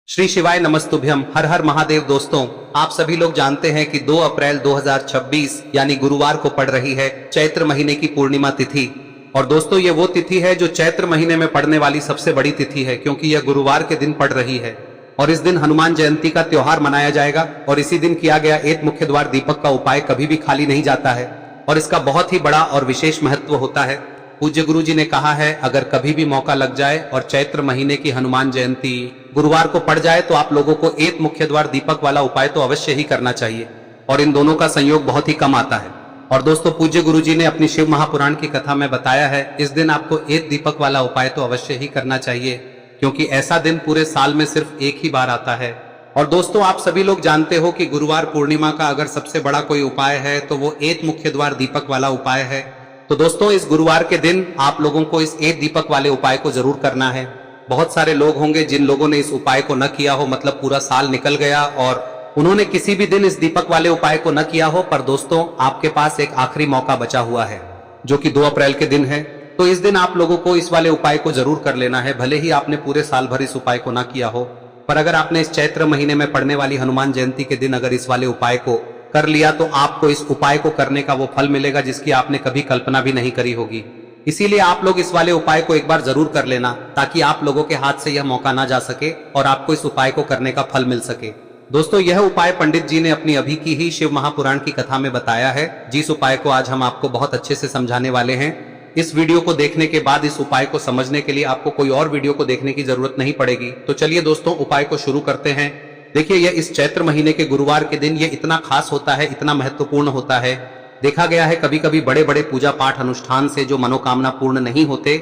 श्री शिवाय नमस्तुभ्यम। हर हर महादेव। दोस्तों, आप सभी लोग जानते हैं कि 2 अप्रैल 2026 यानी गुरुवार को पड़ रही है चैत्र महीने की पूर्णिमा तिथि। और दोस्तों, ये वो तिथि है जो चैत्र महीने में पड़ने वाली सबसे बड़ी तिथि है, क्योंकि यह गुरुवार के दिन पड़ रही है। और इस दिन हनुमान जयंती का त्योहार मनाया जाएगा। और इसी दिन किया गया एक मुख्य द्वार दीपक का उपाय कभी भी खाली नहीं जाता है और इसका बहुत ही बड़ा और विशेष महत्व होता है। पूज्य गुरु जी ने कहा है, अगर कभी भी मौका लग जाए और चैत्र महीने की हनुमान जयंती गुरुवार को पड़ जाए तो आप लोगों को एक मुख्य द्वार दीपक वाला उपाय तो अवश्य ही करना चाहिए। और इन दोनों का संयोग बहुत ही कम आता है। और दोस्तों, पूज्य गुरु जी ने अपनी शिव महापुराण की कथा में बताया है, इस दिन आपको एक दीपक वाला उपाय तो अवश्य ही करना चाहिए, क्योंकि ऐसा दिन पूरे साल में सिर्फ एक ही बार आता है। और दोस्तों, आप सभी लोग जानते हो कि गुरुवार पूर्णिमा का अगर सबसे बड़ा कोई उपाय है तो वो एक मुख्य द्वार दीपक वाला उपाय है। तो दोस्तों, इस गुरुवार के दिन आप लोगों को इस एक दीपक वाले उपाय को जरूर करना है। बहुत सारे लोग होंगे जिन लोगों ने इस उपाय को न किया हो, मतलब पूरा साल निकल गया और उन्होंने किसी भी दिन इस दीपक वाले उपाय को न किया हो। पर दोस्तों, आपके पास एक आखिरी मौका बचा हुआ है, जो कि 2 अप्रैल के दिन है। तो इस दिन आप लोगों को इस वाले उपाय को जरूर कर लेना है, भले ही आपने पूरे साल भर इस उपाय को ना किया हो। पर अगर आपने इस चैत्र महीने में पड़ने वाली हनुमान जयंती के दिन अगर इस वाले उपाय को कर लिया तो आपको इस उपाय को करने का वो फल मिलेगा जिसकी आपने कभी कल्पना भी नहीं करी होगी। इसीलिए आप लोग इस वाले उपाय को एक बार जरूर कर लेना, ताकि आप लोगों के हाथ से यह मौका ना जा सके और आपको इस उपाय को करने का फल मिल सके। दोस्तों, यह उपाय पंडित जी ने अपनी अभी की ही शिव महापुराण की कथा में बताया है, जिस उपाय को आज हम आपको बहुत अच्छे से समझाने वाले हैं। इस वीडियो को देखने के बाद इस उपाय को समझने के लिए आपको कोई और वीडियो को देखने की जरूरत नहीं पड़ेगी। तो चलिए दोस्तों, उपाय को शुरू करते हैं। देखिए, यह इस चैत्र महीने के गुरुवार के दिन ये इतना खास होता है, इतना महत्वपूर्ण होता है। देखा गया है कभी कभी बड़े बड़े पूजा पाठ अनुष्ठान से जो मनोकामना पूर्ण नहीं होते,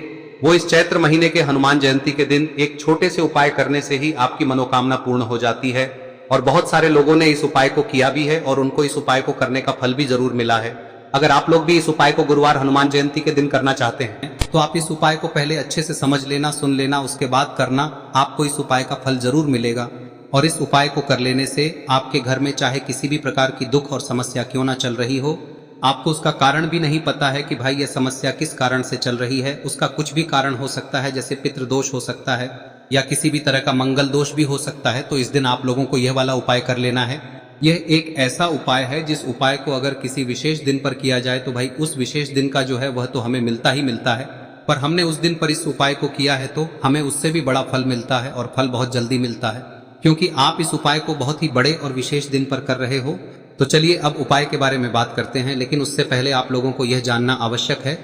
वो इस चैत्र महीने के हनुमान जयंती के दिन एक छोटे से उपाय करने से ही आपकी मनोकामना पूर्ण हो जाती है। और बहुत सारे लोगों ने इस उपाय को किया भी है और उनको इस उपाय को करने का फल भी जरूर मिला है। अगर आप लोग भी इस उपाय को गुरुवार हनुमान जयंती के दिन करना चाहते हैं तो आप इस उपाय को पहले अच्छे से समझ लेना, सुन लेना, उसके बाद करना। आपको इस उपाय का फल जरूर मिलेगा। और इस उपाय को कर लेने से आपके घर में चाहे किसी भी प्रकार की दुख और समस्या क्यों ना चल रही हो, आपको उसका कारण भी नहीं पता है कि भाई यह समस्या किस कारण से चल रही है, उसका कुछ भी कारण हो सकता है, जैसे पितृदोष हो सकता है या किसी भी तरह का मंगल दोष भी हो सकता है। तो इस दिन आप लोगों को यह वाला उपाय कर लेना है। यह एक ऐसा उपाय है जिस उपाय को अगर किसी विशेष दिन पर किया जाए तो भाई उस विशेष दिन का जो है वह तो हमें मिलता ही मिलता है। पर हमने उस दिन पर इस उपाय को किया है तो हमें उससे भी बड़ा फल मिलता है, और फल बहुत जल्दी मिलता है, क्योंकि आप इस उपाय को बहुत ही बड़े और विशेष दिन पर कर रहे हो। तो चलिए अब उपाय के बारे में बात करते हैं, लेकिन उससे पहले आप लोगों को यह जानना आवश्यक है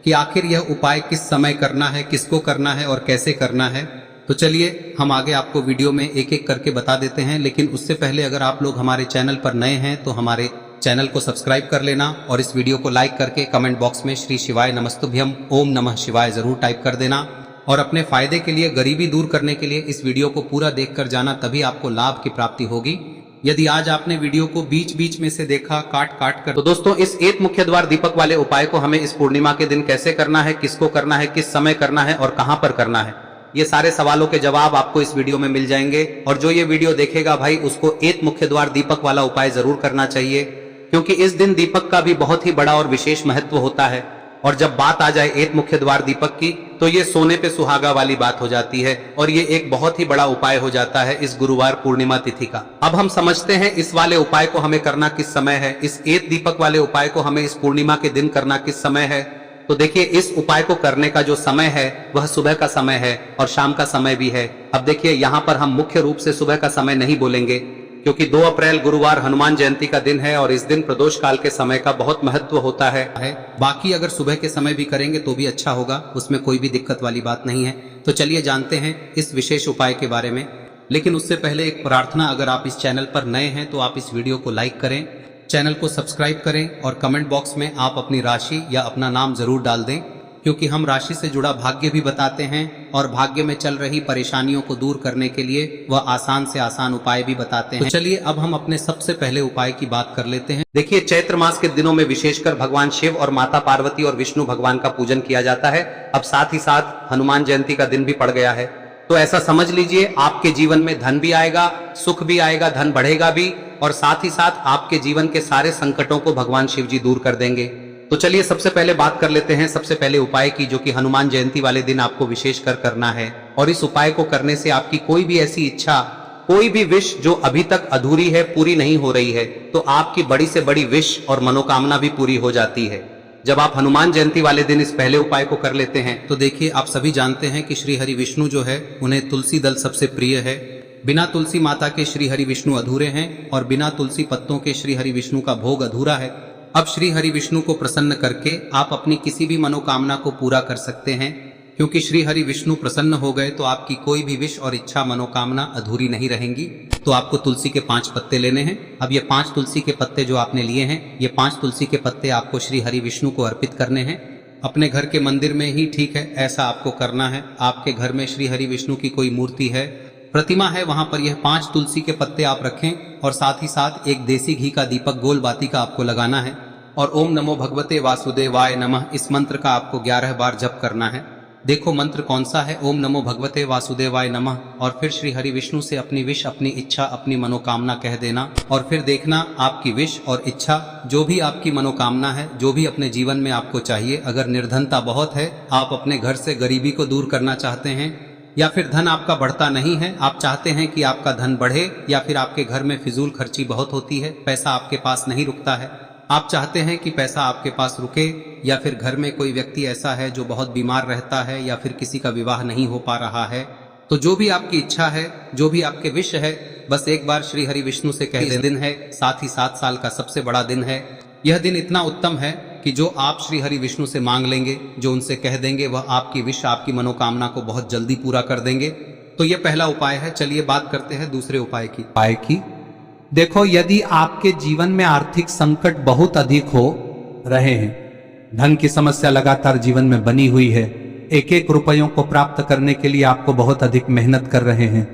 कि आखिर यह उपाय किस समय करना है, किसको करना है और कैसे करना है। तो चलिए हम आगे आपको वीडियो में एक एक करके बता देते हैं। लेकिन उससे पहले अगर आप लोग हमारे चैनल पर नए हैं तो हमारे चैनल को सब्सक्राइब कर लेना और इस वीडियो को लाइक करके कमेंट बॉक्स में श्री शिवाय नमस्तुभ्यम ओम नमः शिवाय जरूर टाइप कर देना। और अपने फायदे के लिए, गरीबी दूर करने के लिए इस वीडियो को पूरा देख कर जाना, तभी आपको लाभ की प्राप्ति होगी। यदि आज आपने वीडियो को बीच बीच में से देखा काट काट कर, तो दोस्तों इस एक मुख्य द्वार दीपक वाले उपाय को हमें इस पूर्णिमा के दिन कैसे करना है, किसको करना है, किस समय करना है और कहां पर करना है, ये सारे सवालों के जवाब आपको इस वीडियो में मिल जाएंगे। और जो ये वीडियो देखेगा भाई, उसको एक मुख्य द्वार दीपक वाला उपाय जरूर करना चाहिए, क्योंकि इस दिन दीपक का भी बहुत ही बड़ा और विशेष महत्व होता है। और जब बात आ जाए एक मुख्य द्वार दीपक की, तो ये सोने पे सुहागा वाली बात हो जाती है और ये एक बहुत ही बड़ा उपाय हो जाता है इस गुरुवार पूर्णिमा तिथि का। अब हम समझते हैं इस वाले उपाय को हमें करना किस समय है, इस एक दीपक वाले उपाय को हमें इस पूर्णिमा के दिन करना किस समय है। तो देखिए, इस उपाय को करने का जो समय है वह सुबह का समय है और शाम का समय भी है। अब देखिए, यहाँ पर हम मुख्य रूप से सुबह का समय नहीं बोलेंगे, क्योंकि 2 अप्रैल गुरुवार हनुमान जयंती का दिन है और इस दिन प्रदोष काल के समय का बहुत महत्व होता है। बाकी अगर सुबह के समय भी करेंगे तो भी अच्छा होगा, उसमें कोई भी दिक्कत वाली बात नहीं है। तो चलिए जानते हैं इस विशेष उपाय के बारे में। लेकिन उससे पहले एक प्रार्थना, अगर आप इस चैनल पर नए हैं तो आप इस वीडियो को लाइक करें, चैनल को सब्सक्राइब करें और कमेंट बॉक्स में आप अपनी राशि या अपना नाम जरूर डाल दें, क्योंकि हम राशि से जुड़ा भाग्य भी बताते हैं और भाग्य में चल रही परेशानियों को दूर करने के लिए वह आसान से आसान उपाय भी बताते हैं। तो चलिए अब हम अपने सबसे पहले उपाय की बात कर लेते हैं। देखिए, चैत्र मास के दिनों में विशेषकर भगवान शिव और माता पार्वती और विष्णु भगवान का पूजन किया जाता है। अब साथ ही साथ हनुमान जयंती का दिन भी पड़ गया है, तो ऐसा समझ लीजिए आपके जीवन में धन भी आएगा, सुख भी आएगा, धन बढ़ेगा भी, और साथ ही साथ आपके जीवन के सारे संकटों को भगवान शिव जी दूर कर देंगे। तो चलिए सबसे पहले बात कर लेते हैं सबसे पहले उपाय की, जो कि हनुमान जयंती वाले दिन आपको विशेषकर करना है। और इस उपाय को करने से आपकी कोई भी ऐसी इच्छा कोई भी विश जो अभी तक अधूरी है, पूरी नहीं हो रही है, तो आपकी बड़ी से बड़ी विश और मनोकामना भी पूरी हो जाती है जब आप हनुमान जयंती वाले दिन इस पहले उपाय को कर लेते हैं। तो देखिए, आप सभी जानते हैं कि श्री हरि विष्णु जो है उन्हें तुलसी दल सबसे प्रिय है। बिना तुलसी माता के श्री हरि विष्णु अधूरे हैं और बिना तुलसी पत्तों के श्री हरि विष्णु का भोग अधूरा है। अब श्री हरि विष्णु को प्रसन्न करके आप अपनी किसी भी मनोकामना को पूरा कर सकते हैं, क्योंकि श्री हरि विष्णु प्रसन्न हो गए तो आपकी कोई भी विश और इच्छा मनोकामना अधूरी नहीं रहेंगी। तो आपको तुलसी के 5 पत्ते लेने हैं। अब ये 5 तुलसी के पत्ते जो आपने लिए हैं, ये 5 तुलसी के पत्ते आपको श्री हरि विष्णु को अर्पित करने हैं। अपने घर के मंदिर में ही ठीक है, ऐसा आपको करना है। आपके घर में श्री हरि विष्णु की कोई मूर्ति है, प्रतिमा है, वहां पर यह 5 तुलसी के पत्ते आप रखें और साथ ही साथ एक देसी घी का दीपक गोल बाती का आपको लगाना है और ओम नमो भगवते वासुदेवाय नमः इस मंत्र का आपको 11 बार जप करना है। देखो मंत्र कौन सा है, ओम नमो भगवते वासुदेवाय नमः, और फिर श्री हरि विष्णु से अपनी विश, अपनी इच्छा, अपनी मनोकामना कह देना और फिर देखना आपकी विश और इच्छा, जो भी आपकी मनोकामना है, जो भी अपने जीवन में आपको चाहिए। अगर निर्धनता बहुत है, आप अपने घर से गरीबी को दूर करना चाहते हैं, या फिर धन आपका बढ़ता नहीं है, आप चाहते हैं कि आपका धन बढ़े, या फिर आपके घर में फिजूल खर्ची बहुत होती है, पैसा आपके पास नहीं रुकता है, आप चाहते हैं कि पैसा आपके पास रुके, या फिर घर में कोई व्यक्ति ऐसा है जो बहुत बीमार रहता है, या फिर किसी का विवाह नहीं हो पा रहा है, तो जो भी आपकी इच्छा है, जो भी आपके विश है, बस एक बार श्री हरि विष्णु से कह दें। दिन है, साथ ही 7 साल का सबसे बड़ा दिन है। यह दिन इतना उत्तम है कि जो आप श्री हरि विष्णु से मांग लेंगे, जो उनसे कह देंगे, वह आपकी विश, आपकी मनोकामना को बहुत जल्दी पूरा कर देंगे। तो यह पहला उपाय है। चलिए बात करते हैं दूसरे उपाय की। देखो, यदि आपके जीवन में आर्थिक संकट बहुत अधिक हो रहे हैं, धन की समस्या लगातार जीवन में बनी हुई है, एक एक रुपयों को प्राप्त करने के लिए आपको बहुत अधिक मेहनत कर रहे हैं,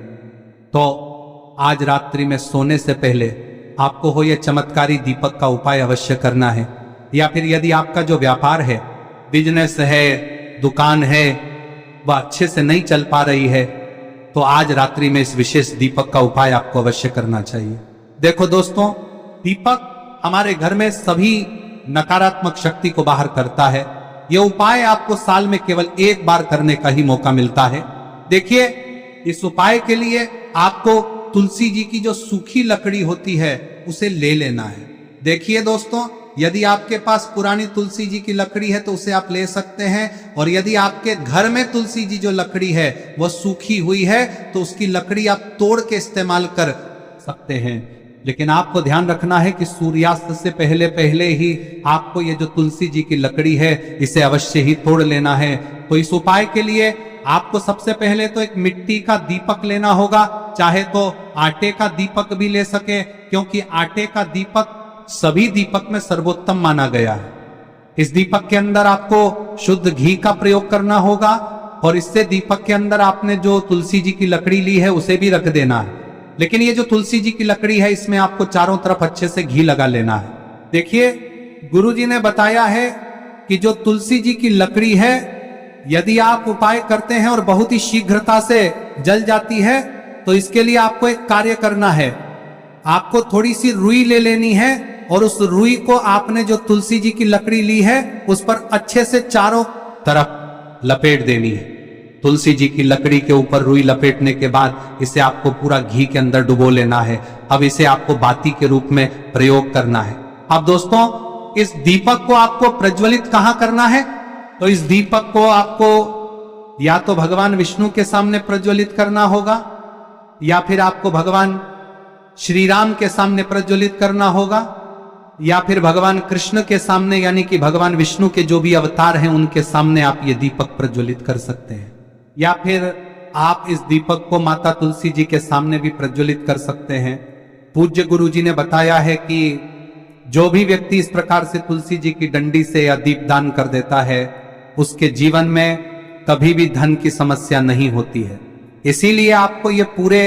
तो आज रात्रि में सोने से पहले आपको हो यह चमत्कारी दीपक का उपाय अवश्य करना है। या फिर यदि आपका जो व्यापार है, बिजनेस है, दुकान है, वह अच्छे से नहीं चल पा रही है, तो आज रात्रि में इस विशेष दीपक का उपाय आपको अवश्य करना चाहिए। देखो दोस्तों, दीपक हमारे घर में सभी नकारात्मक शक्ति को बाहर करता है। यह उपाय आपको साल में केवल 1 बार करने का ही मौका मिलता है। देखिए, इस उपाय के लिए आपको तुलसी जी की जो सूखी लकड़ी होती है उसे ले लेना है। देखिए दोस्तों, यदि आपके पास पुरानी तुलसी जी की लकड़ी है तो उसे आप ले सकते हैं, और यदि आपके घर में तुलसी जी जो लकड़ी है वह सूखी हुई है तो उसकी लकड़ी आप तोड़ के इस्तेमाल कर सकते हैं। लेकिन आपको ध्यान रखना है कि सूर्यास्त से पहले पहले ही आपको ये जो तुलसी जी की लकड़ी है इसे अवश्य ही तोड़ लेना है। तो इस उपाय के लिए आपको सबसे पहले तो एक मिट्टी का दीपक लेना होगा, चाहे तो आटे का दीपक भी ले सके, क्योंकि आटे का दीपक सभी दीपक में सर्वोत्तम माना गया है। इस दीपक के अंदर आपको शुद्ध घी का प्रयोग करना होगा, और इससे दीपक के अंदर आपने जो तुलसी जी की लकड़ी ली है उसे भी रख देना है। लेकिन ये जो तुलसी जी की लकड़ी है, इसमें आपको चारों तरफ अच्छे से घी लगा लेना है। देखिए, गुरुजी ने बताया है कि जो तुलसी जी की लकड़ी है, यदि आप उपाय करते हैं और बहुत ही शीघ्रता से जल जाती है, तो इसके लिए आपको एक कार्य करना है। आपको थोड़ी सी रुई ले लेनी है और उस रुई को आपने जो तुलसी जी की लकड़ी ली है उस पर अच्छे से चारों तरफ लपेट देनी है। तुलसी जी की लकड़ी के ऊपर रुई लपेटने के बाद इसे आपको पूरा घी के अंदर डुबो लेना है। अब इसे आपको बाती के रूप में प्रयोग करना है। अब दोस्तों, इस दीपक को आपको प्रज्वलित कहां करना है? तो इस दीपक को आपको या तो भगवान विष्णु के सामने प्रज्वलित करना होगा, या फिर आपको भगवान श्री राम के सामने प्रज्वलित करना होगा, या फिर भगवान कृष्ण के सामने, यानी कि भगवान विष्णु के जो भी अवतार हैं उनके सामने आप ये दीपक प्रज्वलित कर सकते हैं। या फिर आप इस दीपक को माता तुलसी जी के सामने भी प्रज्वलित कर सकते हैं। पूज्य गुरु जी ने बताया है कि जो भी व्यक्ति इस प्रकार से तुलसी जी की डंडी से या दीपदान कर देता है, उसके जीवन में कभी भी धन की समस्या नहीं होती है। इसीलिए आपको ये पूरे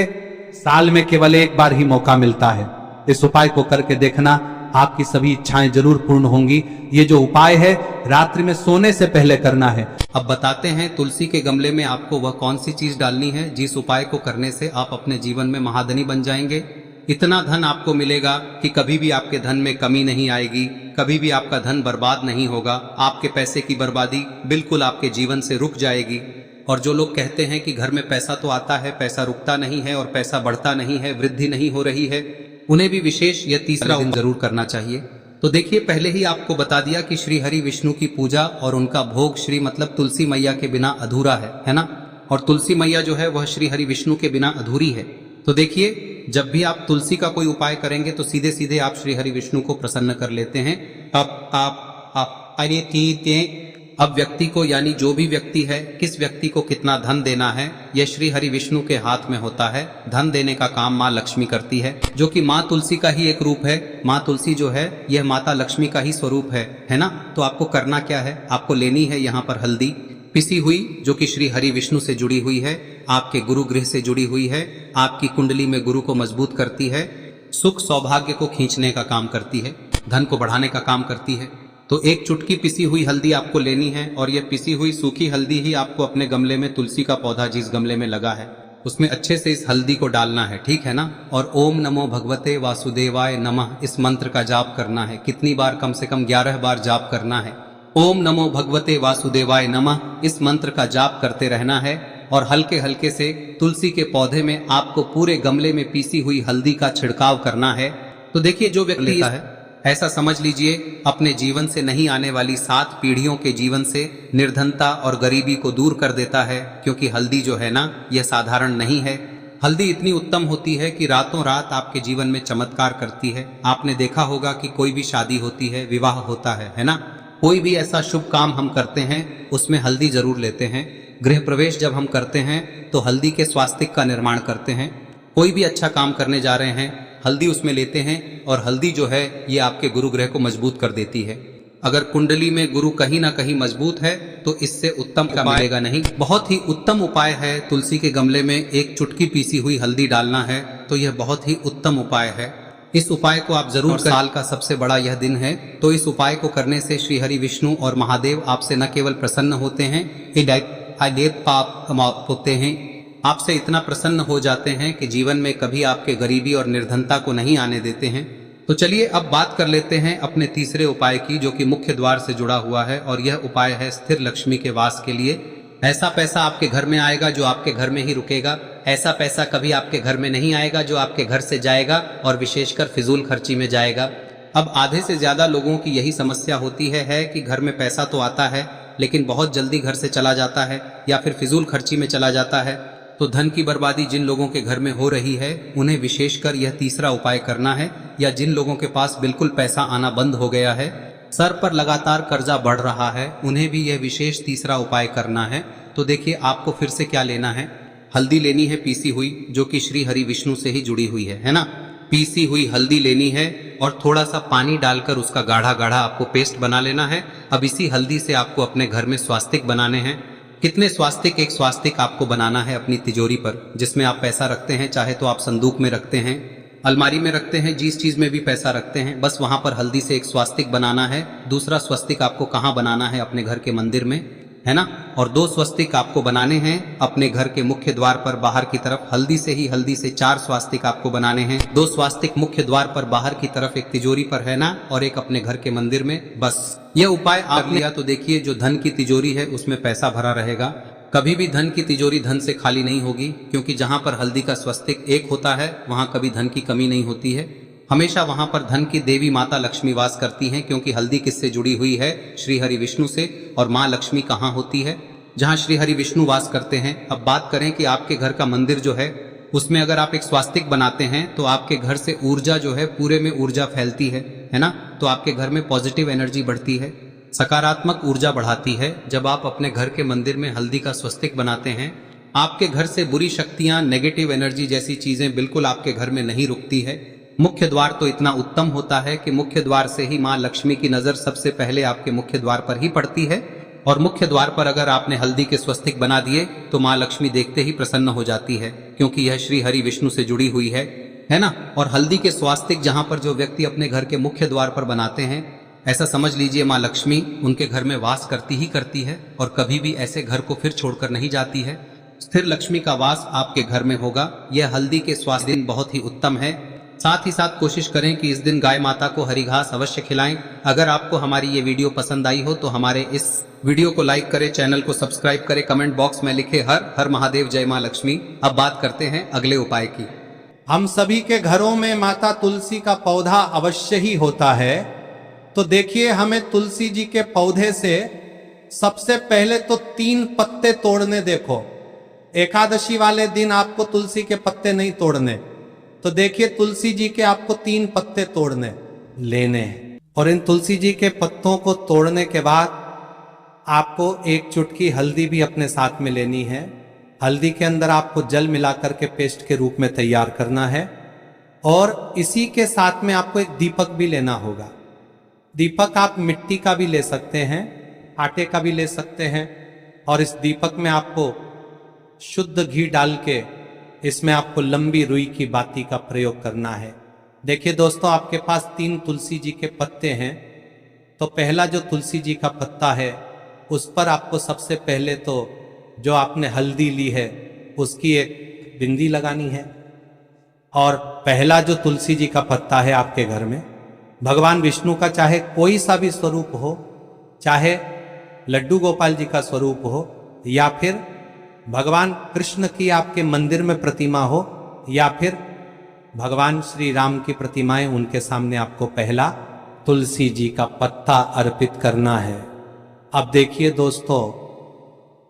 साल में केवल 1 बार ही मौका मिलता है। इस उपाय को करके देखना, आपकी सभी इच्छाएं जरूर पूर्ण होंगी। ये जो उपाय है रात्रि में सोने से पहले करना है। अब बताते हैं तुलसी के गमले में आपको वह कौन सी चीज डालनी है जिस उपाय को करने से आप अपने जीवन में महाधनी बन जाएंगे। इतना धन आपको मिलेगा कि कभी भी आपके धन में कमी नहीं आएगी, कभी भी आपका धन बर्बाद नहीं होगा। आपके पैसे की बर्बादी बिल्कुल आपके जीवन से रुक जाएगी। और जो लोग कहते हैं कि घर में पैसा तो आता है, पैसा रुकता नहीं है और पैसा बढ़ता नहीं है, वृद्धि नहीं हो रही है, उन्हें भी विशेष यह तीसरा दिन जरूर करना चाहिए। तो देखिए, पहले ही आपको बता दिया कि श्री हरि विष्णु की पूजा और उनका भोग श्री मतलब तुलसी मैया के बिना अधूरा है ना। और तुलसी मैया जो है वह श्री हरि विष्णु के बिना अधूरी है। तो देखिए, जब भी आप तुलसी का कोई उपाय करेंगे तो सीधे सीधे आप श्री हरि विष्णु को प्रसन्न कर लेते हैं। अब व्यक्ति को, यानी जो भी व्यक्ति है, किस व्यक्ति को कितना धन देना है, यह श्री हरि विष्णु के हाथ में होता है। धन देने का काम माँ लक्ष्मी करती है, जो कि माँ तुलसी का ही एक रूप है। माँ तुलसी जो है यह माता लक्ष्मी का ही स्वरूप है ना। तो आपको करना क्या है, आपको लेनी है यहाँ पर हल्दी पिसी हुई, जो कि श्री हरि विष्णु से जुड़ी हुई है, आपके गुरु गृह से जुड़ी हुई है, आपकी कुंडली में गुरु को मजबूत करती है, सुख सौभाग्य को खींचने का काम करती है, धन को बढ़ाने का काम करती है। तो एक चुटकी पिसी हुई हल्दी आपको लेनी है और यह पिसी हुई सूखी हल्दी ही आपको अपने गमले में, तुलसी का पौधा जिस गमले में लगा है उसमें अच्छे से इस हल्दी को डालना है, ठीक है ना। और ओम नमो भगवते वासुदेवाय नमः इस मंत्र का जाप करना है। कितनी बार? कम से कम 11 बार जाप करना है। ओम नमो भगवते वासुदेवाय नमः इस मंत्र का जाप करते रहना है और हल्के हल्के से तुलसी के पौधे में आपको पूरे गमले में पीसी हुई हल्दी का छिड़काव करना है। तो देखिए, जो व्यक्ति लेता है, ऐसा समझ लीजिए अपने जीवन से नहीं आने वाली 7 पीढ़ियों के जीवन से निर्धनता और गरीबी को दूर कर देता है। क्योंकि हल्दी जो है ना, यह साधारण नहीं है। हल्दी इतनी उत्तम होती है कि रातों रात आपके जीवन में चमत्कार करती है। आपने देखा होगा कि कोई भी शादी होती है, विवाह होता है ना, कोई भी ऐसा शुभ काम हम करते हैं उसमें हल्दी जरूर लेते हैं। गृह प्रवेश जब हम करते हैं तो हल्दी के स्वास्तिक का निर्माण करते हैं। कोई भी अच्छा काम करने जा रहे हैं, हल्दी उसमें लेते हैं और हल्दी जो है ये आपके गुरु ग्रह को मजबूत कर देती है। अगर कुंडली में गुरु कहीं ना कहीं मजबूत है तो इससे उत्तम का मिलेगा नहीं। बहुत ही उत्तम उपाय है, तुलसी के गमले में एक चुटकी पीसी हुई हल्दी डालना है, तो यह बहुत ही उत्तम उपाय है। इस उपाय को आप जरूर करें। साल का सबसे बड़ा यह दिन है, तो इस उपाय को करने से श्री हरि विष्णु और महादेव आपसे न केवल प्रसन्न होते हैं, पाप होते हैं, आपसे इतना प्रसन्न हो जाते हैं कि जीवन में कभी आपके गरीबी और निर्धनता को नहीं आने देते हैं। तो चलिए अब बात कर लेते हैं अपने तीसरे उपाय की, जो कि मुख्य द्वार से जुड़ा हुआ है। और यह उपाय है स्थिर लक्ष्मी के वास के लिए। ऐसा पैसा आपके घर में आएगा जो आपके घर में ही रुकेगा। ऐसा पैसा कभी आपके घर में नहीं आएगा जो आपके घर से जाएगा और विशेषकर फिजूल खर्ची में जाएगा। अब आधे से ज्यादा लोगों की यही समस्या होती है कि घर में पैसा तो आता है लेकिन बहुत जल्दी घर से चला जाता है या फिर फिजूल खर्ची में चला जाता है। तो धन की बर्बादी जिन लोगों के घर में हो रही है उन्हें विशेषकर यह तीसरा उपाय करना है। या जिन लोगों के पास बिल्कुल पैसा आना बंद हो गया है, सर पर लगातार कर्जा बढ़ रहा है, उन्हें भी यह विशेष तीसरा उपाय करना है। तो देखिए, आपको फिर से क्या लेना है, हल्दी लेनी है पीसी हुई, जो कि श्री हरि विष्णु से ही जुड़ी हुई है ना। पीसी हुई हल्दी लेनी है और थोड़ा सा पानी डालकर उसका गाढ़ा गाढ़ा आपको पेस्ट बना लेना है। अब इसी हल्दी से आपको अपने घर में स्वास्तिक बनाने हैं। कितने स्वास्तिक? एक स्वास्तिक आपको बनाना है अपनी तिजोरी पर, जिसमें आप पैसा रखते हैं। चाहे तो आप संदूक में रखते हैं, अलमारी में रखते हैं, जिस चीज में भी पैसा रखते हैं, बस वहां पर हल्दी से एक स्वास्तिक बनाना है। दूसरा स्वस्तिक आपको कहाँ बनाना है? अपने घर के मंदिर में, है ना। और 2 स्वस्तिक आपको बनाने हैं अपने घर के मुख्य द्वार पर बाहर की तरफ। हल्दी से 4 स्वास्तिक आपको बनाने हैं। 2 स्वास्तिक मुख्य द्वार पर बाहर की तरफ, एक तिजोरी पर, है ना, और एक अपने घर के मंदिर में। बस यह उपाय आप लिया तो देखिए, जो धन की तिजोरी है उसमें पैसा भरा रहेगा। कभी भी धन की तिजोरी धन से खाली नहीं होगी, क्योंकि जहां पर हल्दी का स्वस्तिक एक होता है वहां कभी धन की कमी नहीं होती है। हमेशा वहां पर धन की देवी माता लक्ष्मी वास करती हैं, क्योंकि हल्दी किससे जुड़ी हुई है? श्री हरि विष्णु से। और माँ लक्ष्मी कहाँ होती है? जहाँ श्री हरि विष्णु वास करते हैं। अब बात करें कि आपके घर का मंदिर जो है उसमें अगर आप एक स्वास्तिक बनाते हैं तो आपके घर से ऊर्जा जो है, पूरे में ऊर्जा फैलती है ना। तो आपके घर में पॉजिटिव एनर्जी बढ़ती है, सकारात्मक ऊर्जा बढ़ाती है। जब आप अपने घर के मंदिर में हल्दी का स्वस्तिक बनाते हैं, आपके घर से बुरी शक्तियां, नेगेटिव एनर्जी जैसी चीजें बिल्कुल आपके घर में नहीं रुकती है। मुख्य द्वार तो इतना उत्तम होता है कि मुख्य द्वार से ही माँ लक्ष्मी की नजर सबसे पहले आपके मुख्य द्वार पर ही पड़ती है। और मुख्य द्वार पर अगर आपने हल्दी के स्वस्तिक बना दिए तो माँ लक्ष्मी देखते ही प्रसन्न हो जाती है, क्योंकि यह श्री हरि विष्णु से जुड़ी हुई है ना। और हल्दी के स्वास्तिक जहां पर जो व्यक्ति अपने घर के मुख्य द्वार पर बनाते हैं, ऐसा समझ लीजिए माँ लक्ष्मी उनके घर में वास करती ही करती है और कभी भी ऐसे घर को फिर छोड़कर नहीं जाती है। स्थिर लक्ष्मी का वास आपके घर में होगा। यह हल्दी के स्वास्थ्य दिन बहुत ही उत्तम है। साथ ही साथ कोशिश करें कि इस दिन गाय माता को हरी घास अवश्य खिलाएं। अगर आपको हमारी ये वीडियो पसंद आई हो तो हमारे इस वीडियो को लाइक करें, चैनल को सब्सक्राइब करें, कमेंट बॉक्स में लिखे हर हर महादेव, जय मां लक्ष्मी। अब बात करते हैं अगले उपाय की। हम सभी के घरों में माता तुलसी का पौधा अवश्य ही होता है। तो देखिए, हमें तुलसी जी के पौधे से सबसे पहले तो 3 पत्ते तोड़ने। देखो, एकादशी वाले दिन आपको तुलसी के पत्ते नहीं तोड़ने। तो देखिए, तुलसी जी के आपको 3 पत्ते तोड़ने लेने हैं। और इन तुलसी जी के पत्तों को तोड़ने के बाद आपको 1 चुटकी हल्दी भी अपने साथ में लेनी है। हल्दी के अंदर आपको जल मिलाकर के पेस्ट के रूप में तैयार करना है। और इसी के साथ में आपको एक दीपक भी लेना होगा। दीपक आप मिट्टी का भी ले सकते हैं, आटे का भी ले सकते हैं। और इस दीपक में आपको शुद्ध घी डाल के इसमें आपको लंबी रुई की बाती का प्रयोग करना है। देखिए दोस्तों, आपके पास 3 तुलसी जी के पत्ते हैं। तो पहला जो तुलसी जी का पत्ता है उस पर आपको सबसे पहले तो जो आपने हल्दी ली है उसकी एक बिंदी लगानी है। और पहला जो तुलसी जी का पत्ता है आपके घर में, भगवान विष्णु का चाहे कोई सा भी स्वरूप हो, चाहे लड्डू गोपाल जी का स्वरूप हो, या फिर भगवान कृष्ण की आपके मंदिर में प्रतिमा हो, या फिर भगवान श्री राम की प्रतिमाएं, उनके सामने आपको पहला तुलसी जी का पत्ता अर्पित करना है। अब देखिए दोस्तों,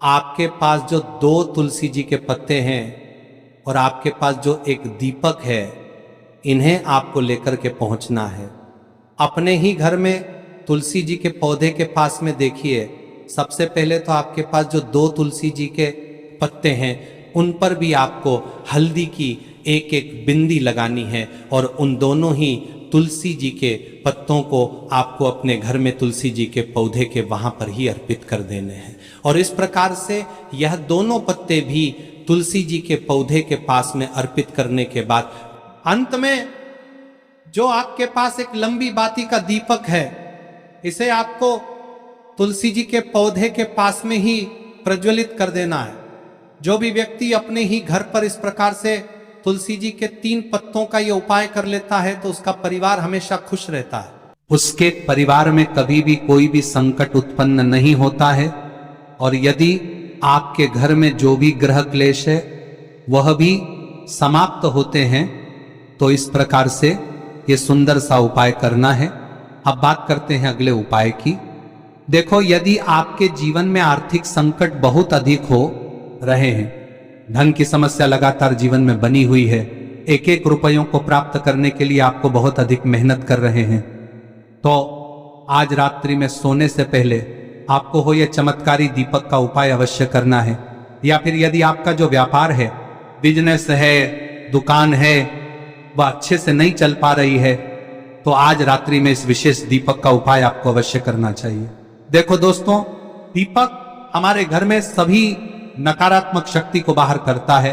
आपके पास जो 2 तुलसी जी के पत्ते हैं और आपके पास जो एक दीपक है, इन्हें आपको लेकर के पहुंचना है। अपने ही घर में तुलसी जी के पौधे के पास में देखिए, सबसे पहले तो आपके पास जो 2 तुलसी जी के पत्ते हैं उन पर भी आपको हल्दी की एक एक बिंदी लगानी है। और उन दोनों ही तुलसी जी के पत्तों को आपको अपने घर में तुलसी जी के पौधे के वहां पर ही अर्पित कर देने हैं। और इस प्रकार से यह दोनों पत्ते भी तुलसी जी के पौधे के पास में अर्पित करने के बाद अंत में जो आपके पास एक लंबी बाती का दीपक है, इसे आपको तुलसी जी के पौधे के पास में ही प्रज्वलित कर देना है। जो भी व्यक्ति अपने ही घर पर इस प्रकार से तुलसी जी के 3 पत्तों का यह उपाय कर लेता है तो उसका परिवार हमेशा खुश रहता है। उसके परिवार में कभी भी कोई भी संकट उत्पन्न नहीं होता है। और यदि आपके घर में जो भी ग्रह क्लेश है वह भी समाप्त होते हैं। तो इस प्रकार से ये सुंदर सा उपाय करना है। अब बात करते हैं अगले उपाय की। देखो, यदि आपके जीवन में आर्थिक संकट बहुत अधिक हो रहे हैं, धन की समस्या लगातार जीवन में बनी हुई है, एक एक रुपयों को प्राप्त करने के लिए आपको बहुत अधिक मेहनत कर रहे हैं, तो आज रात्रि में सोने से पहले आपको हो यह चमत्कारी दीपक का उपाय अवश्य करना है। या फिर यदि आपका जो व्यापार है, बिजनेस है, दुकान है, वह अच्छे से नहीं चल पा रही है, तो आज रात्रि में इस विशेष दीपक का उपाय आपको अवश्य करना चाहिए। देखो दोस्तों, दीपक हमारे घर में सभी नकारात्मक शक्ति को बाहर करता है।